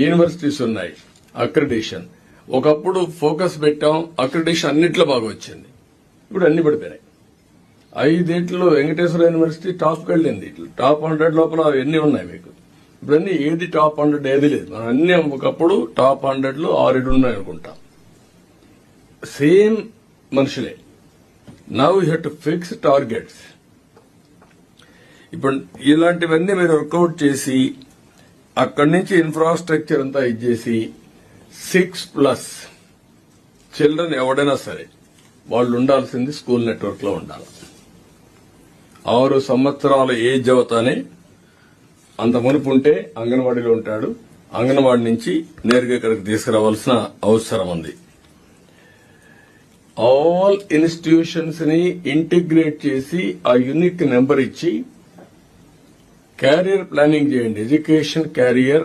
Universities ఉన్నాయి, accreditation. ఒకప్పుడు focus పెట్టాం, అక్రిడిషన్ అన్నిట్లో బాగా వచ్చింది. ఇప్పుడు అన్ని పడిపోయినాయి. 5 ఏట్లో వెంకటేశ్వర యూనివర్సిటీ టాప్కి వెళ్ళింది. టాప్ 100 లోపల ఎన్ని ఉన్నాయి మీకు? ఇప్పుడన్నీ ఏది టాప్ 100 ఏది లేదు. మనం అన్ని ఒకప్పుడు టాప్ 100లో 6 ఉన్నాయి అనుకుంటాం. సేమ్ మనుషులే. Now you have to fix targets. ఇప్పుడు ఇలాంటివన్నీ మీరు వర్కౌట్ చేసి అక్కడి నుంచి ఇన్ఫ్రాస్ట్రక్చర్ అంతా ఇచ్చేసి 6+ చిల్డ్రన్ ఎవడైనా సరే వాళ్ళు ఉండాల్సింది స్కూల్ నెట్వర్క్ లో ఉండాలి. 6 సంవత్సరాల ఏజ్ అవుతానే అంత మునుపు ఉంటే అంగన్వాడీలో ఉంటాడు. అంగన్వాడీ నుంచి నేరుగా ఇక్కడికి తీసుకురావాల్సిన అవసరం ఉంది. ఆల్ ఇన్స్టిట్యూషన్స్ ని ఇంటిగ్రేట్ చేసి ఆ యూనిక్ నెంబర్ ఇచ్చి క్యారియర్ ప్లానింగ్ చేయండి. Education carrier